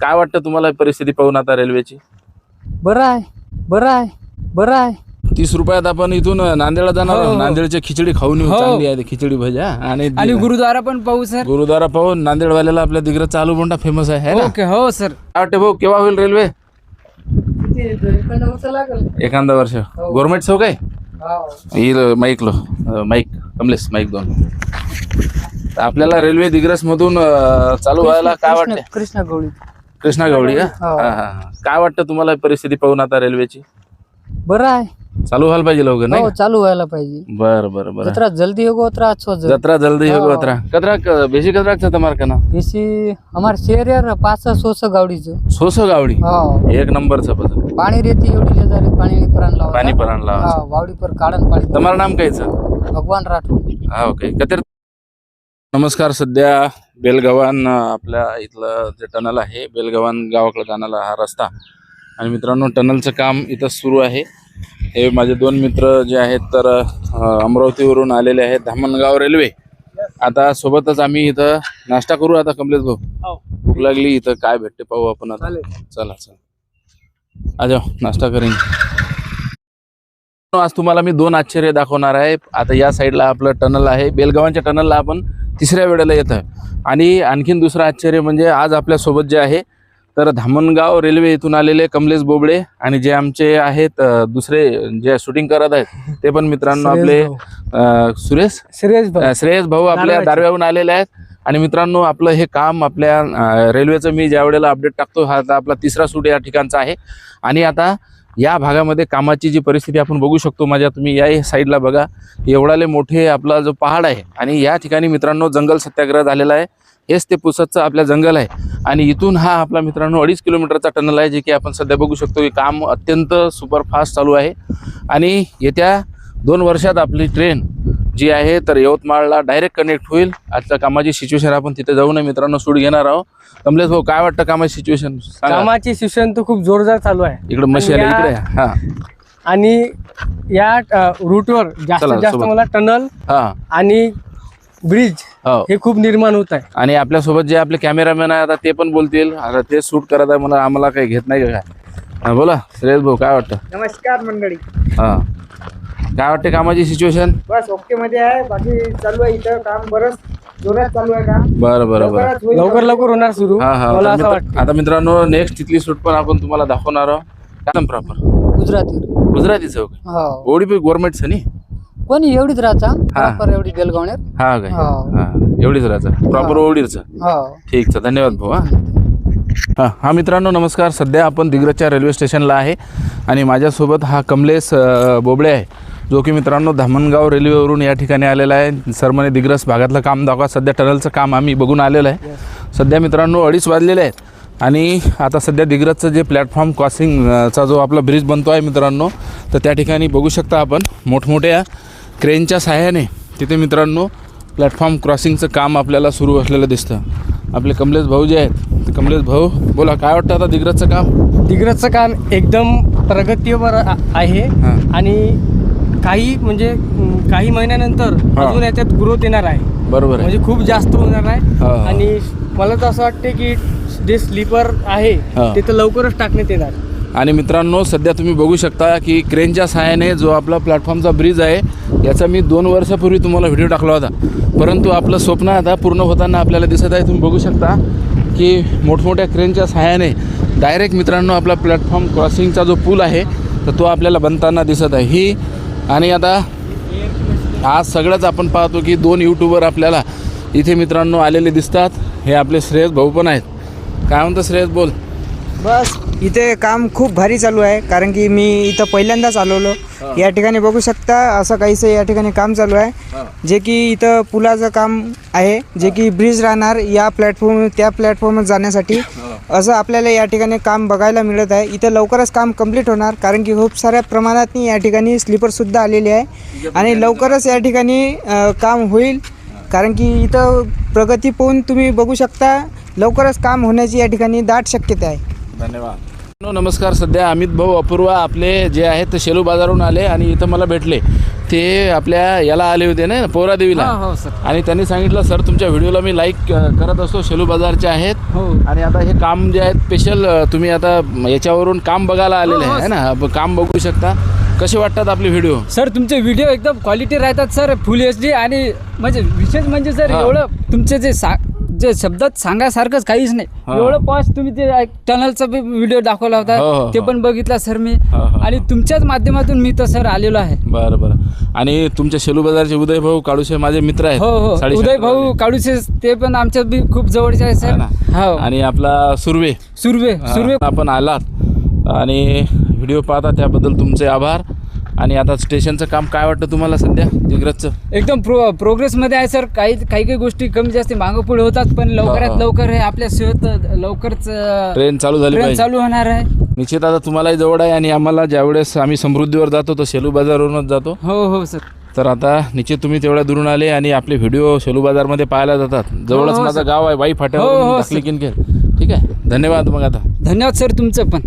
काय वाटतं तुम्हाला परिस्थिती पाहून आता रेल्वेची? बरं आहे, बरं आहे, बरं आहे. 30 रुपयात आपण इथून नांदेडला जाणार आहोत. नांदेडची खिचडी खाऊन येऊ, चांगली आहे खिचडी भजा. आणि गुरुद्वारा पण पाहू सर. गुरुद्वारा पाहून नांदेडवाल्याला आपल्या दिग्रजचा आलू बोंडा फेमस आहे ना? ओके, हो सर. काय वाटतं भाऊ, केव्हा होईल रेल्वे? एखादा वर्ष. गव्हर्नमेंट सो काय माईक कमलेश माईक 2. आपल्याला रेल्वे दिग्रस मधून चालू व्हायला काय वाटतं? कृष्णा गवळी काय वाटतं तुम्हाला परिस्थिती पाहून आता रेल्वेची? बरं आहे, चालू व्हायला पाहिजे लवकर नाही? चालू व्हायला पाहिजे. बरं बरं बरं. जत्रा जल्दी होगो उतरा अच्छो जत्रा जल्दी होगो उतरा. कतरा बेसी कतरा था तुम्हारे का ना? बेसी हमार शहर यार 500 गावडीचं. 600 गावडी. एक नंबरचं पद. पाणी रेती एवढी ले जारे पाणी परान लावा. पाणी परान लावा. वावडी पर काढन पाणी. तुम्हाला नाम कायचं? भगवान राठोड. ओके. नमस्कार. सध्या बेलगव्हाण आपल्या इथलं जे टनल आहे, बेलगव्हाण गावाकडे जाणारा हा रस्ता. आणि मित्रांनो, टनलचं काम इथं सुरू आहे. हे माझे 2 मित्र जे आहेत तर अमरावतीवरून आलेले आहेत, धामणगाव रेल्वे. आता सोबतच आम्ही इथं नाश्ता करू. आता कमलेश भाऊ, भूक लागली, इथं काय भेटते पाहू आपण आता. चला आ जाओ, नाश्ता करेन. आज तुम्हाला मी 2 आश्चर्य दाखवणार आहे. आता या साईडला आपलं टनल आहे, बेलगव्हाणच्या टनलला आपण 3ऱ्या वेळेला येत आहे. आणि आणखीन दुसरं आश्चर्य म्हणजे आज आपल्यासोबत जे आहे तर धामणगाव रेल्वे इथून आलेले कमलेश बोबडे आणि जे आमचे आहेत दुसरे जे शूटिंग करत आहेत ते पण मित्रांनो आपले श्रेयस भाऊ आपल्या दारव्याहून आलेले आहेत. आणि मित्रांनो, आपलं हे काम आपल्या रेल्वेचं मी ज्या वेळेला अपडेट टाकतो हा आता आपला 3रा शूट या ठिकाणचा आहे. आणि आता या भागामध्ये कामाची जी परिस्थिती आपण बघू शकतो, माझ्या तुम्ही या साईडला बघा, एवढाले मोठे आपला जो पहाड आहे. आणि या ठिकाणी मित्रांनो जंगल सत्याग्रह झालेला आहे. हेच ते पुसदचं आपल्या जंगल आहे. आणि इथून हा आपला मित्रांनो 2.5 किलोमीटरचा टनल आहे, जे की आपण सध्या बघू शकतो की काम अत्यंत सुपरफास्ट चालू आहे. आणि येत्या 2 वर्षात आपली ट्रेन जी आहे तर यवतमाळला डायरेक्ट कनेक्ट होईल. आजच्या कामाची सिच्युएशन आपण तिथे जाऊन मित्रांनो शूट घेणार आहोत. कमलेश भाऊ, काय वाटतं कामाची सिच्युएशन? कामाची सिच्युएशन तर खूप जोरदार चालू आहे. इकडे मशी आली इकडे. हा. आणि या रूटवर जास्तीत जास्त मला टनल आणि ब्रिज हे खूप निर्माण होत आहे. आणि आपल्यासोबत जे आपले कॅमेरामॅन आहे आता ते पण बोलतील. आता ते शूट करत आहे, मला आम्हाला काही घेत नाही काय. बोला श्रेयस भाऊ, काय वाटतं? नमस्कार मंडळी. काय वाटते कामाची सिच्युएशन? बस ओके मध्ये आहे. बाकी चालू आहे इथं काम, बरंच जोरात चालू आहे काम. बरं बरं बरं. लवकर होणार सुरू. मला असं वाटतं. आता मित्रांनो नेक्स्ट तिथली शूट पण आपण तुम्हाला दाखवणार आहोत. काय प्रॉपर गुजरातीचं ओडी पण गव्हर्नमेंटचं नाही कोणी एवढीच राहता प्रॉपर एवढी बेलगावण्यात. हा काय एवढीच राहता प्रॉपर ओडीचं. ठीक, धन्यवाद भाऊ. हा मित्रांनो नमस्कार. सध्या आपण दिग्रजच्या रेल्वे स्टेशनला आहे आणि माझ्यासोबत हा कमलेश बोबडे आहे, जो की मित्रांनो धामणगाव रेल्वेवरून या ठिकाणी आलेला आहे. सर म्हणे दिग्रज भागातलं काम दाखवा. सध्या टनलचं काम आम्ही बघून आलेलं आहे. सध्या मित्रांनो 2:30 वाजलेले आहेत. आणि आता सध्या दिग्रजचं जे प्लॅटफॉर्म क्रॉसिंगचा जो आपला ब्रिज बनतो आहे मित्रांनो, तर त्या ठिकाणी बघू शकता आपण मोठमोठ्या क्रेनच्या सहाय्याने तिथे मित्रांनो प्लॅटफॉर्म क्रॉसिंगचं काम आपल्याला सुरू असलेलं दिसतं. आपले कमलेश भाऊ जे आहेत, तर कमलेश भाऊ बोला, काय वाटतं आता दिग्रजचं काम? दिग्रजचं काम एकदम प्रगतीवर आहे. आणि काही महिन्यानंतर अजून याच्यात ग्रोथ येणार आहे. बरोबर आहे, म्हणजे खूप जास्त होणार आहे. आणि मला तर असं वाटते की जे स्लीपर आहे ते तर लवकरच टाकण्यात येणार. आणि मित्रांनो सध्या तुम्ही बघू शकता की क्रेनच्या सहाय्याने जो आपला प्लॅटफॉर्मचा ब्रिज आहे याचा मी 2 वर्षापूर्वी तुम्हाला व्हिडिओ टाकला होता, परंतु आपलं स्वप्न आता पूर्ण होताना आपल्याला दिसत आहे. तुम्ही बघू शकता की मोठमोठ्या क्रेनच्या सहाय्याने डायरेक्ट मित्रांनो आपला प्लॅटफॉर्म क्रॉसिंगचा जो पूल आहे तर तो आपल्याला बनताना दिसत आहे ही. आणि आता आज सगळंच आपण पाहतो की 2 यूट्यूबर आपल्याला इथे मित्रांनो आलेले दिसतात. हे आपले श्रेयस भाऊ पण आहेत. काय म्हणतं श्रेयस, बोल. बस इथे काम खूप भारी चालू आहे, कारण की मी इथं पहिल्यांदाच आलेलो. या ठिकाणी बघू शकता असं काहीसं या ठिकाणी काम चालू आहे, जे की इथं पुलाचं काम आहे, जे की ब्रिज राहणार या प्लॅटफॉर्म त्या प्लॅटफॉर्मवर जाण्यासाठी. असं आपल्याला या ठिकाणी काम बघायला मिळत आहे. इथं लवकरच काम कंप्लीट होणार, कारण की खूप साऱ्या प्रमाणात या ठिकाणी स्लीपरसुद्धा आलेले आहे आणि लवकरच या ठिकाणी काम होईल. कारण की इथं प्रगती पाहून तुम्ही बघू शकता लवकरच काम होण्याची या ठिकाणी दाट शक्यता आहे. धन्यवाद. नमस्कार. सध्या अमित भाऊ अपूर्वा आपले जे आहेत ते शेलू बाजारहून आले आणि इथं मला भेटले. ते आपल्या याला आले होते ना पोरादेवीला. हो सर. आणि त्यांनी सांगितलं सर तुमच्या व्हिडिओला मी लाईक करत असतो, शेलू बाजारचे आहेत. हो. आणि आता हे काम जे आहे स्पेशल तुम्ही आता याच्यावरून काम बघायला आलेले आहे ना, काम बघू शकता. कसे वाटतात आपले व्हिडिओ? सर तुमचे व्हिडिओ एकदम क्वालिटी राहतात सर, फुल HD. आणि म्हणजे विशेष म्हणजे सर एवढं तुमचे जे शब्दात सांगासारखंच काहीच नाही. एवढं पॉश तुम्ही ते टनलचा व्हिडिओ दाखवला होता, ते पण बघितला सर मी. आणि तुमच्याच माध्यमातून मी तर सर आलेलो आहे. बरं. आणि तुमच्या शेलू बाजारचे उदय भाऊ काळुशे माझे मित्र आहेत. हो, उदय भाऊ काळुशे ते पण आमच्या बी खूप जवळचे आहे सर. हो. आणि आपला सुर्वे आपण आलात आणि व्हिडिओ पाहता त्याबद्दल तुमचे आभार. आणि आता स्टेशनचं काम काय वाटतं तुम्हाला सध्या दिग्रजचं? एकदम प्रोग्रेसमध्ये आहे सर. काही गोष्टी कमी जास्त मागं पुढे होतात, पण लवकरात लवकर हे आपल्या सेवेत लवकरच ट्रेन चालू झाली पाहिजे. चालू होणार आहे. निश्चित. आता तुम्हालाही जवळ आहे आणि आम्हाला ज्यावेळेस आम्ही समृद्धीवर जातो तर शेलू बाजारवरूनच जातो. हो सर. तर आता निश्चित तुम्ही तेवढ्या दुरून आले आणि आपले व्हिडिओ शेलू बाजारमध्ये पाहायला जातात. जवळच माझं गाव आहे वाई फाट्यावर. ठीक आहे, धन्यवाद. मग आता धन्यवाद सर तुमचं पण.